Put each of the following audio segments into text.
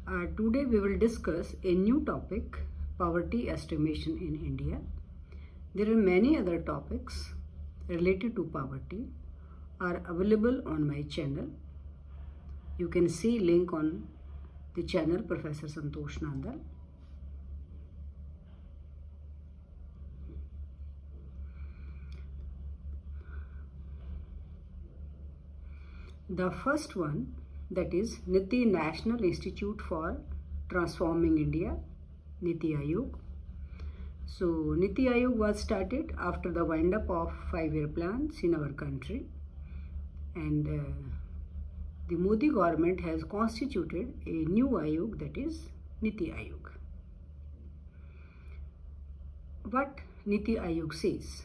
Today we will discuss a new topic, poverty estimation in India. There are many other topics related to poverty are available on my channel. You can see link on the channel Professor Santosh Nandal. The first one, that is NITI, National Institute for Transforming India, NITI Aayog. So NITI Aayog was started after the wind up of 5-year plans in our country, and the Modi government has constituted a new Aayog, that is NITI Aayog. What NITI Aayog says: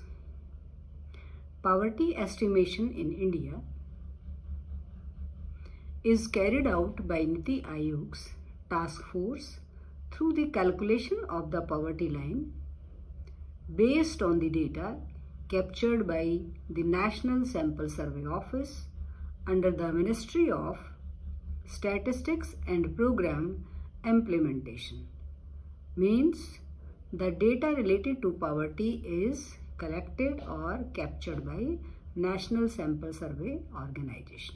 poverty estimation in India is carried out by NITI Aayog's task force through the calculation of the poverty line based on the data captured by the National Sample Survey Office under the Ministry of Statistics and Program Implementation. Means the data related to poverty is collected or captured by National Sample Survey Organization.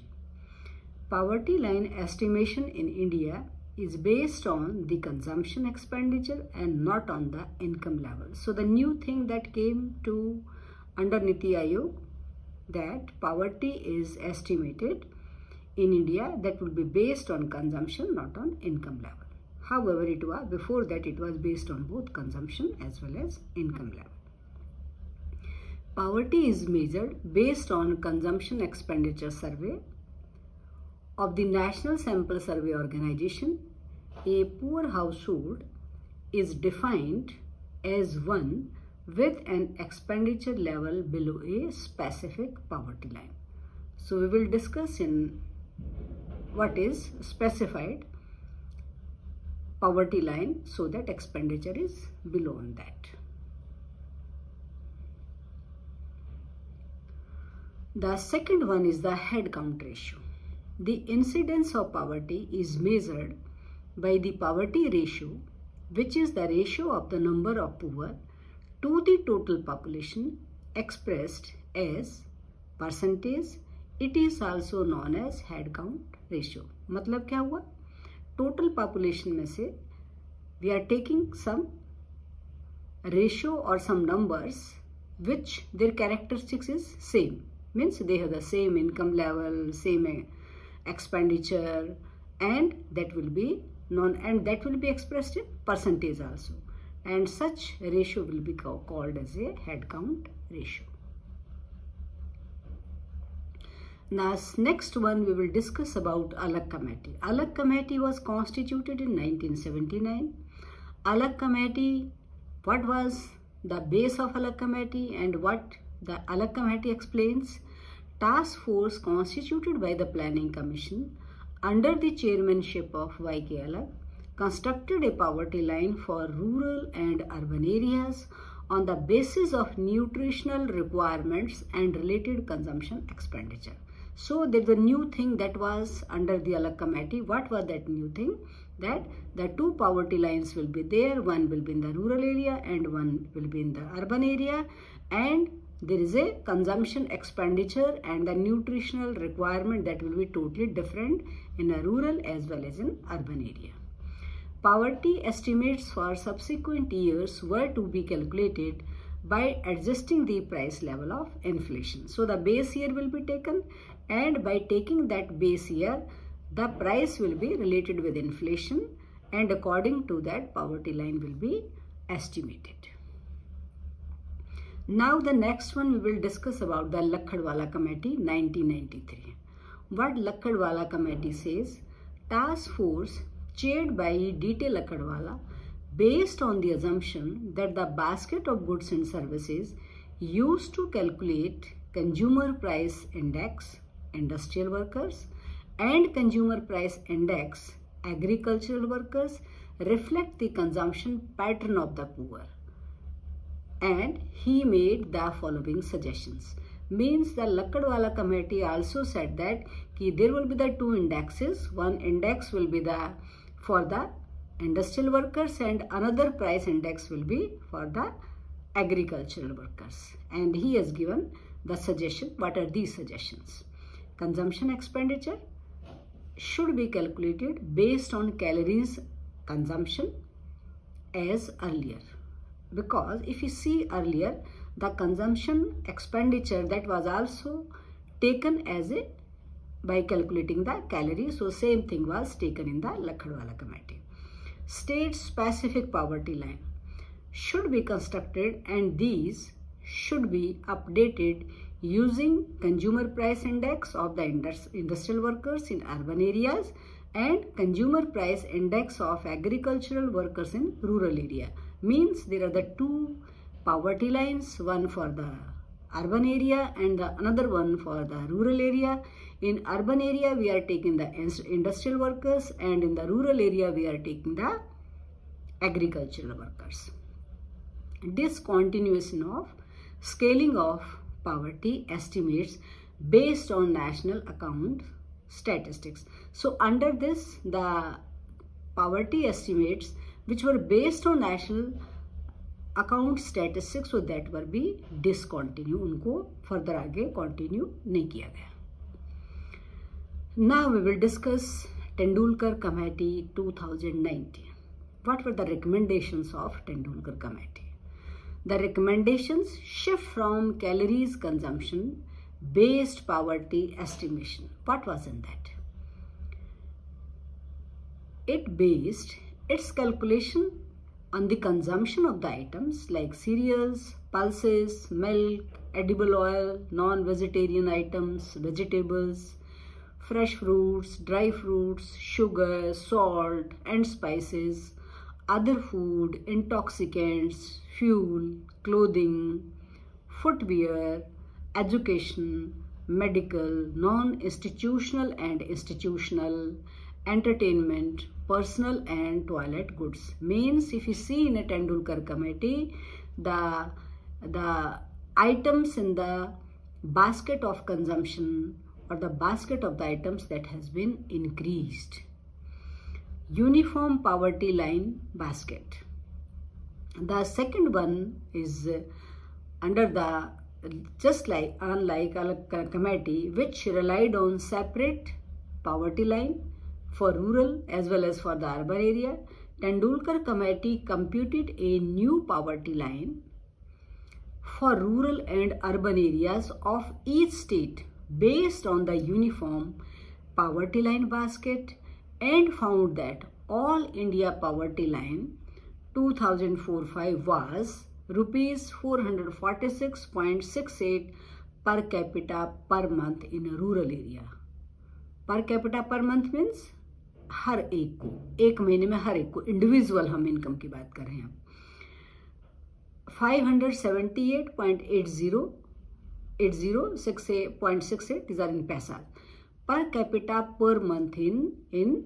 Poverty line estimation in India is based on the consumption expenditure and not on the income level. So the new thing that came to under NITI Aayog, that poverty is estimated in India that will be based on consumption, not on income level. However, it was before that it was based on both consumption as well as income level. Poverty is measured based on consumption expenditure survey of the National Sample Survey Organization. A poor household is defined as one with an expenditure level below a specific poverty line. So we will discuss in what is specified poverty line, so that expenditure is below on that. The second one is the head count ratio. The incidence of poverty is measured by the poverty ratio, which is the ratio of the number of poor to the total population expressed as percentage. It is also known as head count ratio. मतलब क्या हुआ? Total population में से we are taking some ratio or some numbers which their characteristics is same. Means they have the same income level, same expenditure, and that will be known, and that will be expressed in percentage also, and such ratio will be called as a head count ratio. Now next one we will discuss about Alag Committee. Alag Committee was constituted in 1979. Alag Committee, what was the base of Alag Committee and what the Alag Committee explains? Task force constituted by the Planning Commission under the chairmanship of Y.K. Alag constructed a poverty line for rural and urban areas on the basis of nutritional requirements and related consumption expenditure. So there's a new thing that was under the Alag Committee. What was that new thing? That the two poverty lines will be there. One will be in the rural area and one will be in the urban area, and there is a consumption expenditure and the nutritional requirement that will be totally different in a rural as well as in urban area. Poverty estimates for subsequent years were to be calculated by adjusting the price level of inflation. So the base year will be taken, and by taking that base year, the price will be related with inflation, and according to that poverty line will be estimated. Now the next one we will discuss about the Lakhadwala Committee 1993. What Lakhadwala Committee says: task force chaired by D.T. Lakhadwala, based on the assumption that the basket of goods and services used to calculate consumer price index, industrial workers, and consumer price index, agricultural workers, reflect the consumption pattern of the poor. And he made the following suggestions. Means the Lakhadwala Committee also said that there will be the two indexes. One index will be the for the industrial workers and another price index will be for the agricultural workers. And he has given the suggestion. What are these suggestions? Consumption expenditure should be calculated based on calories consumption as earlier, because if you see earlier, the consumption expenditure that was also taken as a by calculating the calories. So same thing was taken in the Lakhdwala committee. State specific poverty line should be constructed and these should be updated using consumer price index of the industrial workers in urban areas and consumer price index of agricultural workers in rural area. Means there are the two poverty lines, one for the urban area and the another one for the rural area. In urban area we are taking the industrial workers and in the rural area we are taking the agricultural workers. Discontinuation of scaling of poverty estimates based on national account statistics. So under this, the poverty estimates which were based on national account statistics, so that were be discontinue, उनको further आगे continue नहीं किया गया. Now we will discuss Tendulkar Committee 2019. What were the recommendations of Tendulkar Committee? The recommendations shift from calories consumption based poverty estimation. What was in that? It based its calculation on the consumption of the items like cereals, pulses, milk, edible oil, non-vegetarian items, vegetables, fresh fruits, dry fruits, sugar, salt and spices, other food, intoxicants, fuel, clothing, footwear, education, medical, non-institutional and institutional, entertainment, personal and toilet goods. Means if you see in a Tendulkar committee, the items in the basket of consumption or the basket of the items that has been increased. Uniform poverty line basket. The second one is under the just like unlike a committee which relied on separate poverty line for rural as well as for the urban area. Tendulkar committee computed a new poverty line for rural and urban areas of each state based on the uniform poverty line basket and found that all India poverty line 2004-05 was rupees 446.68 per capita per month in a rural area. Per capita per month means हर एक को एक महीने में हर एक को individual हम income की बात कर रहे हैं. 578.8068 these are in paisa per capita per month in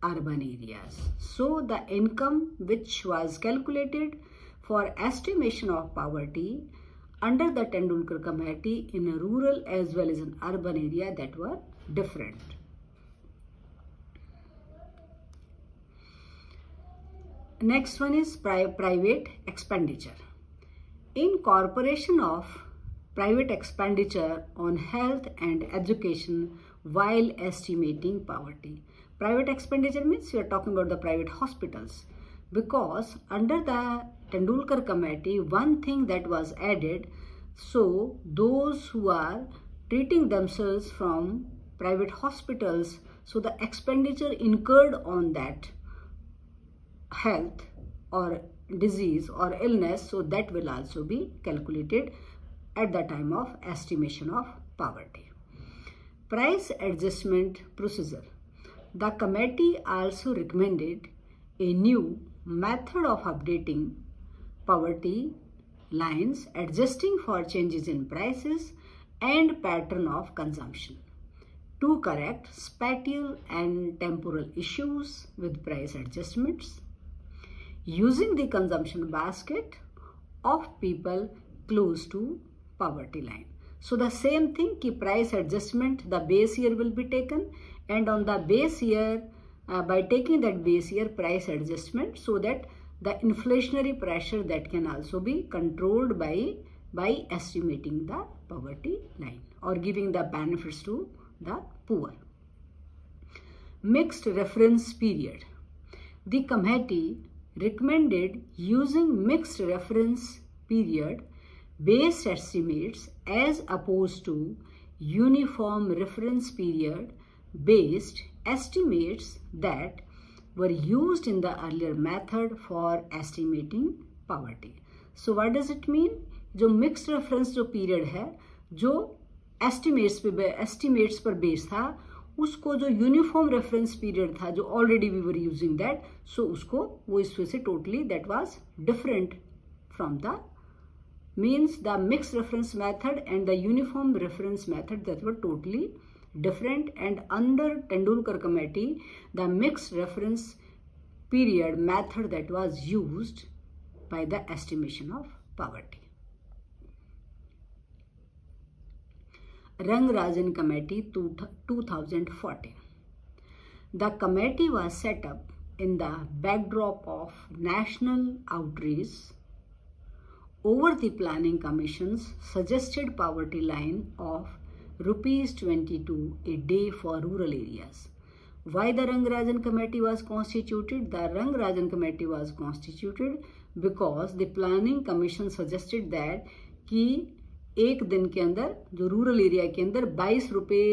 urban areas. So the income which was calculated for estimation of poverty under the Tendulkar committee in a rural as well as an urban area that were different. Next one is private expenditure. Incorporation of private expenditure on health and education while estimating poverty. Private expenditure means you are talking about the private hospitals, because under the Tendulkar committee one thing that was added, so those who are treating themselves from private hospitals, so the expenditure incurred on that health or disease or illness, so that will also be calculated at the time of estimation of poverty. Price adjustment procedure. The committee also recommended a new method of updating poverty lines, adjusting for changes in prices and pattern of consumption to correct spatial and temporal issues with price adjustments using the consumption basket of people close to poverty line. So the same thing, ki price adjustment, the base year will be taken and on the base year by taking that base year price adjustment, so that the inflationary pressure that can also be controlled by estimating the poverty line or giving the benefits to the poor. Mixed reference period. The committee recommended using mixed reference period based estimates as opposed to uniform reference period based estimates that were used in the earlier method for estimating poverty. So what does it mean? जो mixed reference जो period है, जो estimates पर base था, उसको जो uniform reference period था, जो already we were using that, so उसको वो इस वजह से totally that was different from the, means the mixed reference method and the uniform reference method that were totally different. And under Tendulkar committee, the mixed reference period method that was used by the estimation of poverty. Rangarajan Committee 2014. The committee was set up in the backdrop of national outrage over the Planning Commission's suggested poverty line of ₹22 a day for rural areas. Why the Rangarajan Committee was constituted? The Rangarajan Committee was constituted because the Planning Commission suggested that कि एक दिन के अंदर जो rural area के अंदर 22 रुपये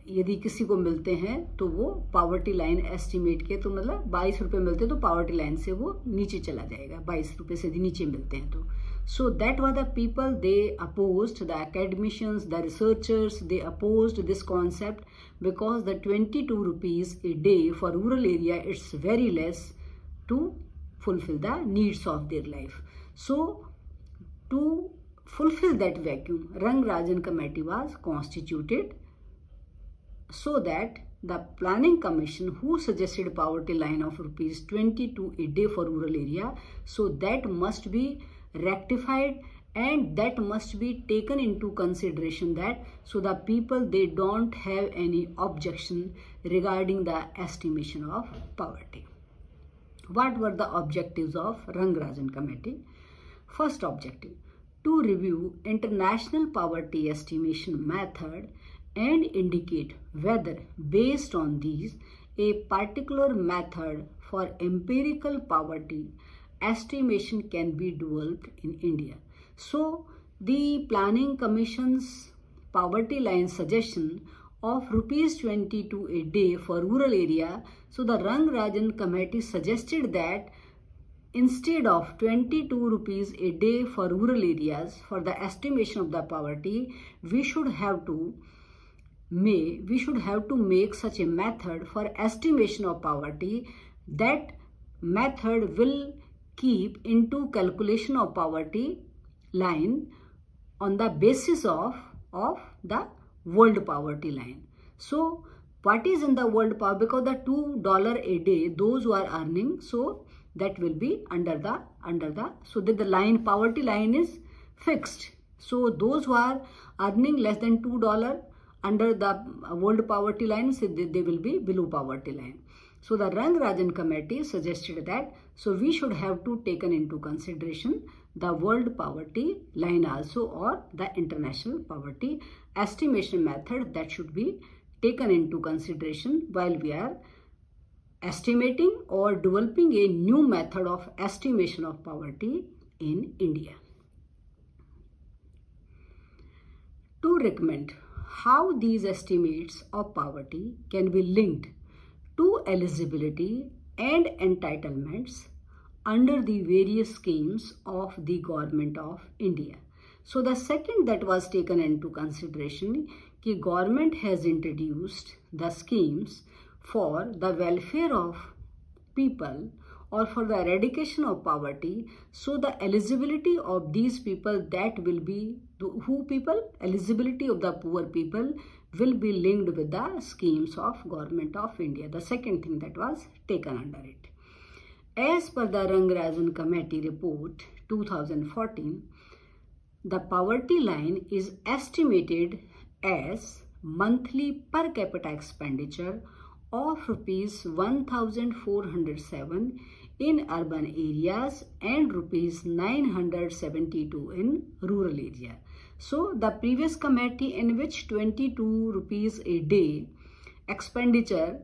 यदि किसी को मिलते हैं तो वो पावर्टी लाइन एस्टिमेट के, तो मतलब 22 रुपये मिलते हैं तो पावर्टी लाइन से वो नीचे चला जाएगा, 22 रुपये से नीचे मिलते हैं तो. So that were the people, they opposed, the academicians, the researchers, they opposed this concept because the 22 rupees a day for rural area, it's very less to fulfill the needs of their life. So to fulfill that vacuum, Rangarajan Committee was constituted so that the Planning Commission who suggested poverty line of ₹22 a day for rural area, so that must be rectified and that must be taken into consideration, that so the people they don't have any objection regarding the estimation of poverty. What were the objectives of Rangarajan Committee? First objective, to review international poverty estimation method and indicate whether based on these a particular method for empirical poverty estimation can be developed in India. So the Planning Commission's poverty line suggestion of ₹22 a day for rural area, so the Rangarajan Committee suggested that instead of 22 rupees a day for rural areas for the estimation of the poverty, we should have to make such a method for estimation of poverty. That method will keep into calculation of poverty line on the basis of the world poverty line. So what is in the world poverty? Because the $2 a day, those who are earning, so that will be under the so that the line poverty line is fixed. So those who are earning less than $2 under the world poverty line, so they will be below poverty line. So the Rangarajan Committee suggested that, so we should have to taken into consideration the world poverty line also, or the international poverty estimation method that should be taken into consideration while we are estimating or developing a new method of estimation of poverty in India. To recommend how these estimates of poverty can be linked to eligibility and entitlements under the various schemes of the Government of India. So the second that was taken into consideration, कि government has introduced the schemes for the welfare of people or for the eradication of poverty. So the eligibility of these people, that will be who people? Eligibility of the poor people will be linked with the schemes of Government of India. The second thing that was taken under it. As per the Rangarajan Committee report 2014, the poverty line is estimated as monthly per capita expenditure of rupees 1,407 in urban areas and rupees 972 in rural area. So the previous committee, in which 22 rupees a day expenditure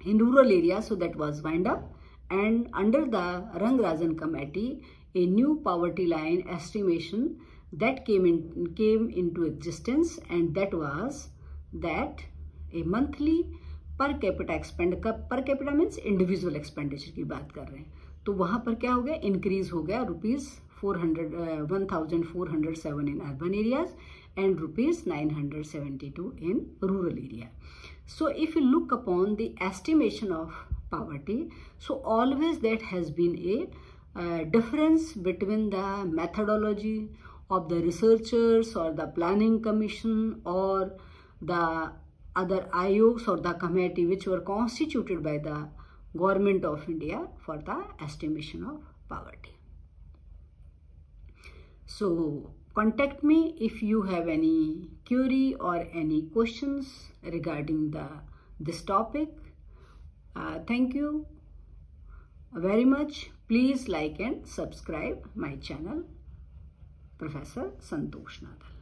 in rural areas, so that was wind up, and under the Rangarajan committee, a new poverty line estimation that came into existence, and that was that a monthly per capita expenditure, per capita means individual expenditure की बात कर रहे हैं, तो वहां पर क्या हो गया, इंक्रीज हो गया rupees 1,407 in urban areas and rupees 972 in rural area. So if you look upon the estimation of poverty, so always that has been a difference between the methodology of the researchers or the planning commission or the other ayogs or the committee which were constituted by the government of India for the estimation of poverty. So contact me if you have any query or any questions regarding this topic. Thank you very much. Please like and subscribe my channel, Professor Santosh Nadal.